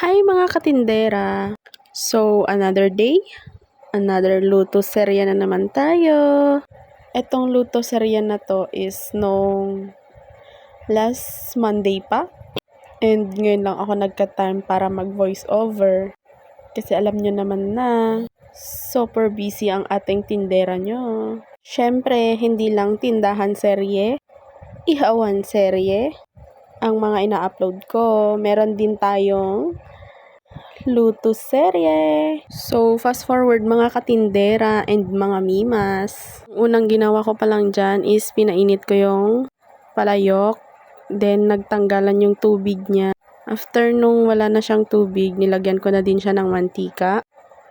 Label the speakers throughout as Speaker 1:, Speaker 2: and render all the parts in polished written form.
Speaker 1: Hi mga katindera! So, another day, another luto serya na naman tayo. Etong luto serya na to is nung last Monday pa. And ngayon lang ako nagka-time para mag-voice over. Kasi alam nyo naman na, super busy ang ating tindera nyo. Syempre, hindi lang tindahan serye, ihawan serye ang mga ina-upload ko. Meron din tayong luto serye. So, fast forward mga katindera and mga mimas. Unang ginawa ko pa lang dyan is pinainit ko yung palayok. Then, nagtanggalan yung tubig niya. After nung wala na siyang tubig, nilagyan ko na din siya ng mantika.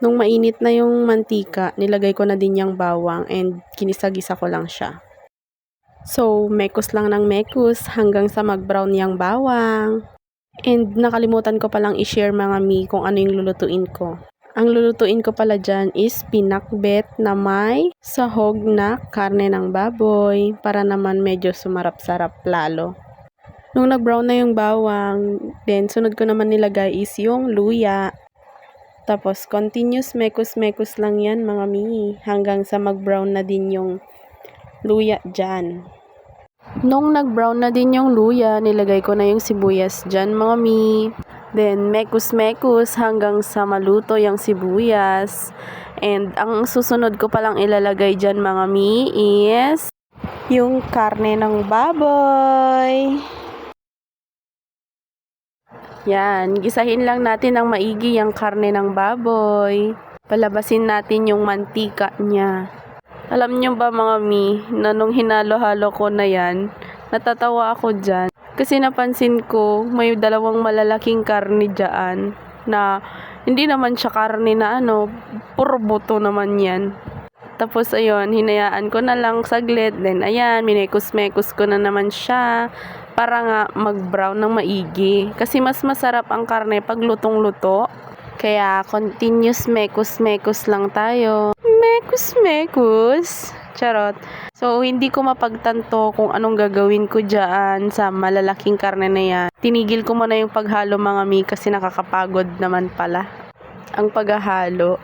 Speaker 1: Nung mainit na yung mantika, nilagay ko na din yung bawang and kinisa-gisa ko lang siya. So, mekos lang ng mekos hanggang sa mag-brown yung bawang. And nakalimutan ko palang i-share mga mi kung ano yung lulutuin ko. Ang lulutuin ko pala dyan is pinakbet na may sahog na karne ng baboy para naman medyo sumarap-sarap lalo. Nung nag-brown na yung bawang, then sunod ko naman nilagay is yung luya. Tapos continuous mekos-mekos lang yan mga mi hanggang sa mag-brown na din yung luya dyan. Nung nag-brown na din yung luya, nilagay ko na yung sibuyas dyan mga mi. Then, mekos-mekos hanggang sa maluto yung sibuyas. And, ang susunod ko palang ilalagay dyan mga mi is yung karne ng baboy. Yan, gisahin lang natin ng maigi yung karne ng baboy. Palabasin natin yung mantika niya. Alam nyo ba mga mi, na nung hinalo-halo ko na yan, natatawa ako dyan. Kasi napansin ko, may dalawang malalaking karne dyan na hindi naman siya karne na puro buto naman yan. Tapos ayun, hinayaan ko na lang saglit. Then ayan, minekos-mekos ko na naman siya para nga mag-brown ng maigi. Kasi mas masarap ang karne pag lutong-luto. Kaya continuous mekos-mekos lang tayo. Mekos-mekos. Charot. So, hindi ko mapagtanto kung anong gagawin ko dyan sa malalaking karne na yan. Tinigil ko muna yung paghalo mga mi kasi nakakapagod naman pala ang paghahalo.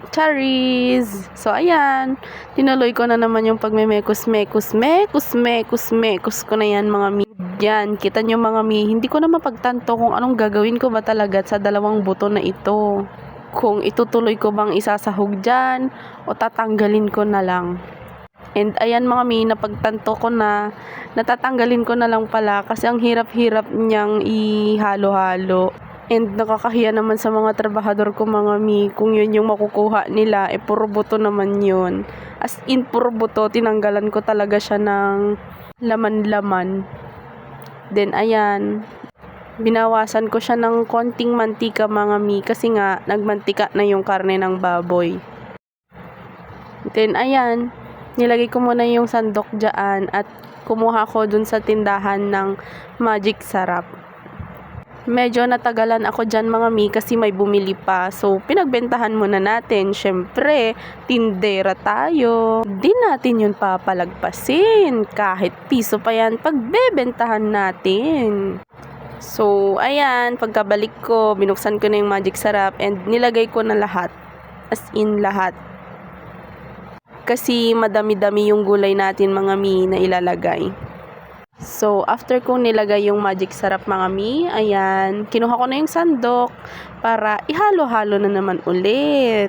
Speaker 1: Charis! So, ayan. Tinuloy ko na naman yung pagmemekos-mekos. Mekos ko na yan mga mi. Yan, kita nyo mga mi, hindi ko na mapagtanto kung anong gagawin ko ba talaga sa dalawang buto na ito. Kung itutuloy ko bang isasahog dyan o tatanggalin ko na lang. And ayan mga mi, napagtanto ko na natatanggalin ko na lang pala kasi ang hirap-hirap niyang ihalo-halo. And nakakahiya naman sa mga trabahador ko mga mi, kung yun yung makukuha nila, puro buto naman yun. As in, puro buto, tinanggalan ko talaga siya ng laman-laman. Then, ayan, binawasan ko siya ng konting mantika mga mi kasi nga, nagmantika na yung karne ng baboy. Then, ayan, nilagay ko muna yung sandok dyan at kumuha ko dun sa tindahan ng Magic Sarap. Medyo natagalan ako dyan mga mi kasi may bumili pa. So, pinagbentahan muna natin. Syempre, tindera tayo. Di natin yun papalagpasin. Kahit piso pa yan, pagbebentahan natin. So, ayan. Pagkabalik ko, binuksan ko na yung Magic Sarap and nilagay ko na lahat. As in, lahat. Kasi madami-dami yung gulay natin mga mi na ilalagay. So, after kong nilagay yung Magic Sarap mga mi, ayan, kinuha ko na yung sandok para ihalo-halo na naman ulit.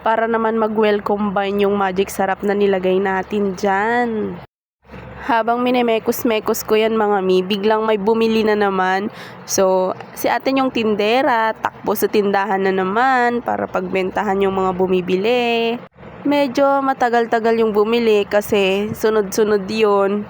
Speaker 1: Para naman mag-well combine yung Magic Sarap na nilagay natin dyan. Habang minemekos-mekos ko yan mga mi, biglang may bumili na naman. So, si ate yung tindera, takbo sa tindahan na naman para pagbentahan yung mga bumibili. Medyo matagal-tagal yung bumili kasi sunod-sunod yun.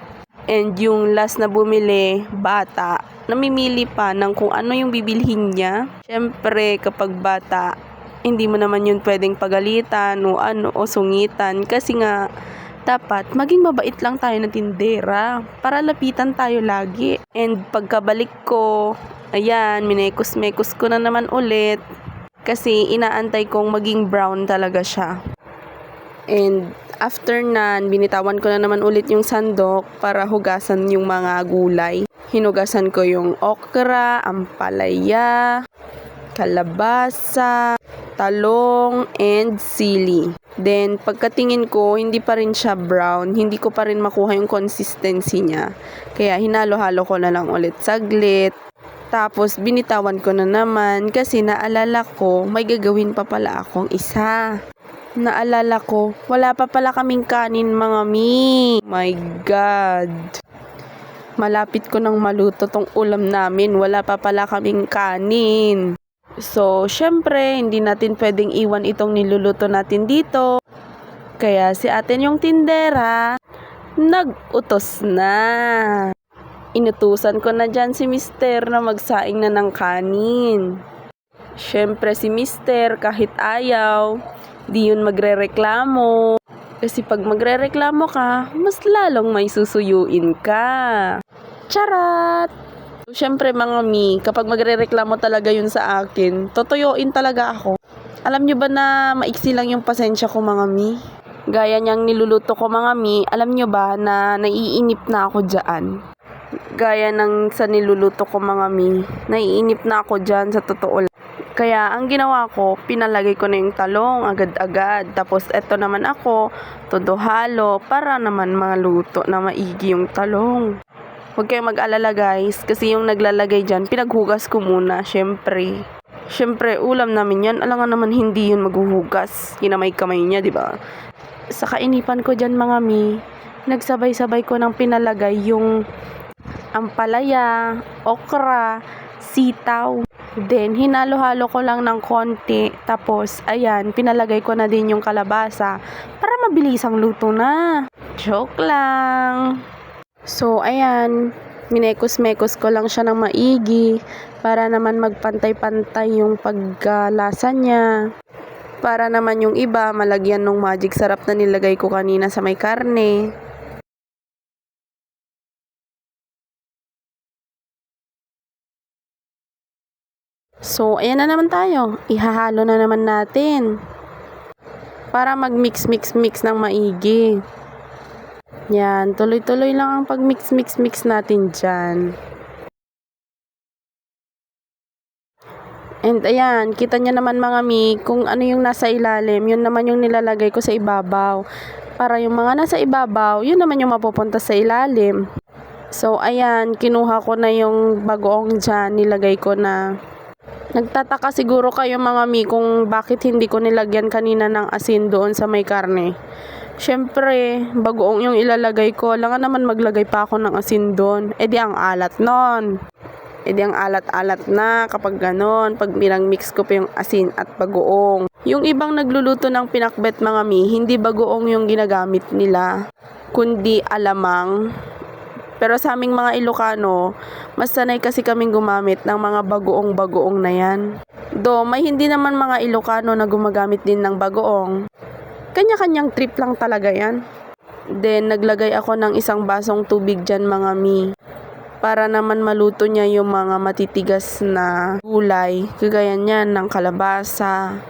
Speaker 1: And yung last na bumili, bata, namimili pa ng kung ano yung bibilhin niya. Siyempre, kapag bata, hindi mo naman yun pwedeng pagalitan o sungitan. Kasi nga, dapat maging mabait lang tayo na tindera para lapitan tayo lagi. And pagkabalik ko, ayan, minekos-mekos ko na naman ulit. Kasi inaantay kong maging brown talaga siya. And after nan, binitawan ko na naman ulit yung sandok para hugasan yung mga gulay. Hinugasan ko yung okra, ampalaya, kalabasa, talong, and sili. Then, pagkatingin ko, hindi pa rin siya brown. Hindi ko pa rin makuha yung consistency niya. Kaya, hinalo-halo ko na lang ulit saglit. Tapos, binitawan ko na naman kasi naalala ko, may gagawin pa pala akong isa. Naalala ko, wala pa pala kaming kanin mga mi. My God. Malapit ko nang maluto tong ulam namin. Wala pa pala kaming kanin. So, syempre, hindi natin pwedeng iwan itong niluluto natin dito. Kaya si atin yung tindera, nag-utos na. Inutusan ko na dyan si Mister na magsaing na ng kanin. Syempre si Mister kahit ayaw, di yun magrereklamo. Kasi pag magrereklamo ka, mas lalong may susuyuin ka. Charat! So, syempre mga mi, kapag magrereklamo talaga yun sa akin, totuyuin talaga ako. Alam nyo ba na maiksi lang yung pasensya ko mga mi? Gaya niyang niluluto ko mga mi, alam nyo ba na naiinip na ako dyan? Gaya ng sa niluluto ko mga mi, naiinip na ako dyan sa totoo lang. Kaya ang ginawa ko, pinalagay ko na yung talong agad-agad. Tapos eto naman ako, todo halo para naman maluto na maigi yung talong. Huwag kayong mag-alala guys, kasi yung naglalagay dyan, pinaghugas ko muna, syempre. Syempre, ulam namin yan, alangan naman hindi yun maghuhugas. Kinamay-kamay niya, di ba? Sa kainipan ko dyan mga mi, nagsabay-sabay ko nang pinalagay yung ampalaya, okra, sitaw. Then, hinalo-halo ko lang ng konti. Tapos, ayan, pinalagay ko na din yung kalabasa para mabilisang luto na. Joke lang. So, ayan, minekos-mekos ko lang siya ng maigi para naman magpantay-pantay yung pagkalasa niya. Para naman yung iba, malagyan ng magic sarap na nilagay ko kanina sa may karne. So, ayan na naman tayo. Ihahalo na naman natin. Para mag-mix-mix-mix ng maigi. Yan, tuloy-tuloy lang ang pag-mix-mix-mix natin dyan. And ayan, kita nyo naman mga mi, kung ano yung nasa ilalim, yun naman yung nilalagay ko sa ibabaw. Para yung mga nasa ibabaw, yun naman yung mapupunta sa ilalim. So, ayan, kinuha ko na yung bagoong dyan, nilagay ko na. Nagtataka siguro kayo mga mi kung bakit hindi ko nilagyan kanina ng asin doon sa may karne. Syempre, bagoong yung ilalagay ko, alangan naman maglagay pa ako ng asin doon. E di ang alat nun. E di ang alat-alat na kapag ganon, pag mix ko pa yung asin at bagoong. Yung ibang nagluluto ng pinakbet mga mi, hindi bagoong yung ginagamit nila, kundi alamang. Pero sa aming mga Ilocano, mas sanay kasi kaming gumamit ng mga bagoong-bagoong na yan. Do, may hindi naman mga Ilocano na gumagamit din ng bagoong. Kanya-kanyang trip lang talaga yan. Then, naglagay ako ng isang basong tubig dyan mga mi. Para naman maluto niya yung mga matitigas na gulay. Kagaya niyan ng kalabasa,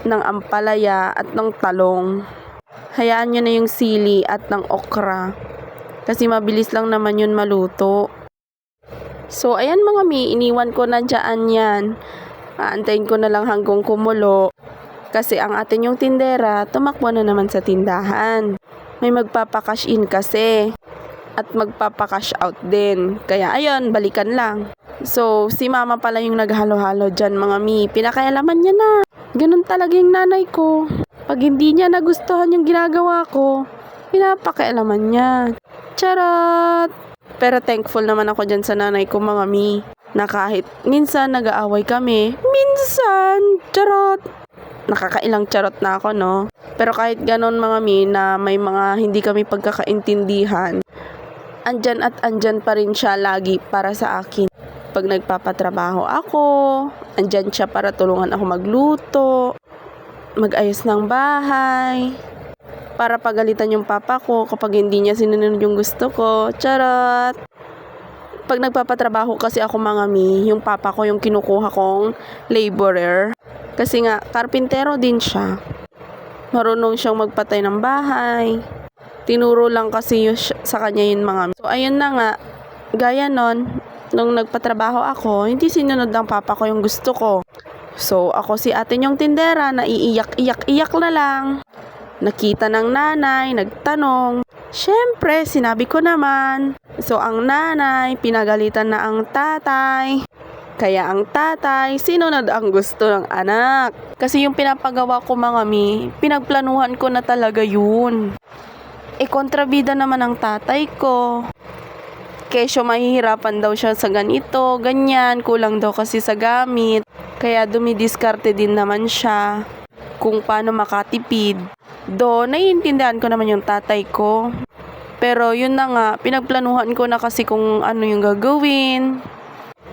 Speaker 1: ng ampalaya at ng talong. Hayaan nyo na yung sili at ng okra. Kasi mabilis lang naman yun maluto. So, ayan mga mi, iniwan ko na dyan yan. Aantayin ko na lang hanggang kumulo. Kasi ang atin yung tindera, tumakbo na naman sa tindahan. May magpapakash in kasi. At magpapakash out din. Kaya ayun, balikan lang. So, si mama pala yung naghalo-halo dyan mga mi. Pinakailaman niya na. Ganun talaga yung nanay ko. Pag hindi niya nagustuhan yung ginagawa ko, pinapakialaman niya. Charot! Pero thankful naman ako dyan sa nanay ko mga mi. Na kahit minsan nag-aaway kami. Minsan! Charot! Nakakailang charot na ako no. Pero kahit ganon mga mi na may mga hindi kami pagkakaintindihan, andyan at andyan pa rin siya lagi para sa akin. Pag nagpapatrabaho ako, andyan siya para tulungan ako magluto, mag-ayos ng bahay, para pagalitan yung papa ko kapag hindi niya sinunod yung gusto ko. Charot! Pag nagpapatrabaho kasi ako mga mi, yung papa ko yung kinukuha kong laborer. Kasi nga, karpintero din siya. Marunong siyang magpatay ng bahay. Tinuro lang kasi sa kanya yun mga mi. So, ayun na nga, gaya nun, nung nagpatrabaho ako, hindi sinunod ng papa ko yung gusto ko. So, ako si ate yung tindera na iiyak-iyak-iyak na lang. Nakita ng nanay, nagtanong. Siyempre, sinabi ko naman. So, ang nanay, pinagalitan na ang tatay. Kaya ang tatay, sinunod ang gusto ng anak. Kasi yung pinapagawa ko mga mi, pinagplanuhan ko na talaga yun. Kontrabida naman ang tatay ko. Kesyo mahihirapan daw siya sa ganito, ganyan, kulang daw kasi sa gamit. Kaya dumidiskarte din naman siya kung paano makatipid. Naiintindihan ko naman yung tatay ko. Pero yun na nga, pinagplanuhan ko na kasi kung ano yung gagawin.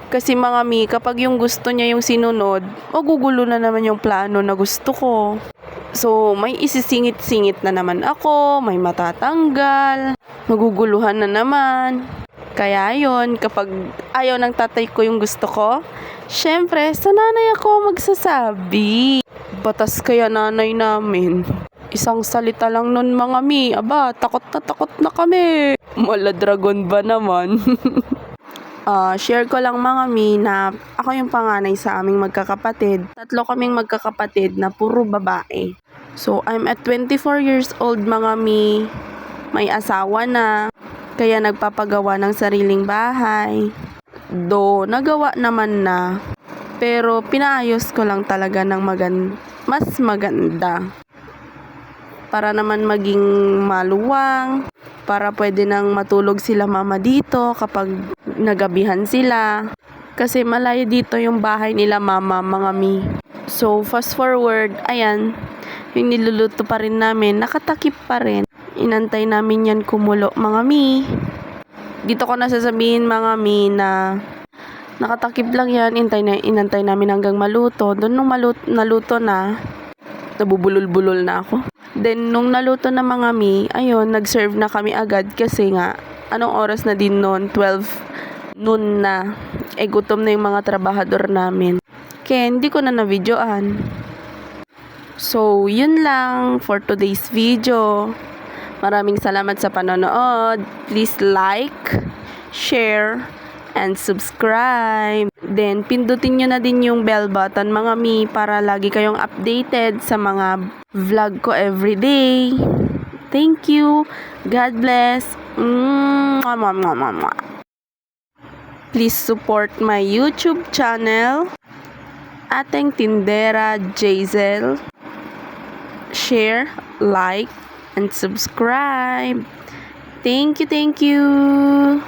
Speaker 1: Kasi mga mi, kapag yung gusto niya yung sinunod, magugulo na naman yung plano na gusto ko. So, may isisingit-singit na naman ako, may matatanggal, maguguluhan na naman. Kaya yun, kapag ayaw ng tatay ko yung gusto ko, syempre, sa nanay ako magsasabi. Batas kaya nanay namin. Isang salita lang nun mga mi, aba, takot na kami. Mala dragon ba naman? Share ko lang mga mi na ako yung panganay sa aming magkakapatid. 3 kaming magkakapatid na puro babae. So, I'm at 24 years old mga mi. May asawa na. Kaya nagpapagawa ng sariling bahay. Nagawa naman na. Pero pinaayos ko lang talaga ng mas maganda. Para naman maging maluwang. Para pwede nang matulog sila mama dito kapag nagabihan sila. Kasi malayo dito yung bahay nila mama, mga mi. So, fast forward, ayan, yung niluluto pa rin namin, nakatakip pa rin. Inantay namin yan kumulo, mga mi. Dito ko nasasabihin, mga mi, na nakatakip lang yan, inantay namin hanggang maluto. Doon nung naluto na, nabubulol-bulol na ako. Then, nung naluto na mga mi, ayun, nag-serve na kami agad kasi nga, anong oras na din noon? 12 noon na. Gutom na yung mga trabahador namin. Kaya hindi ko na na-videoan. So, yun lang for today's video. Maraming salamat sa panonood. Please like, share, and subscribe. Then, pindutin nyo na din yung bell button mga mi para lagi kayong updated sa mga vlog ko everyday. Thank you. God bless. Mwah, mwah, mwah, mwah, mwah. Please support my YouTube channel, Ating Tindera Jazel. Share, like, and subscribe. Thank you.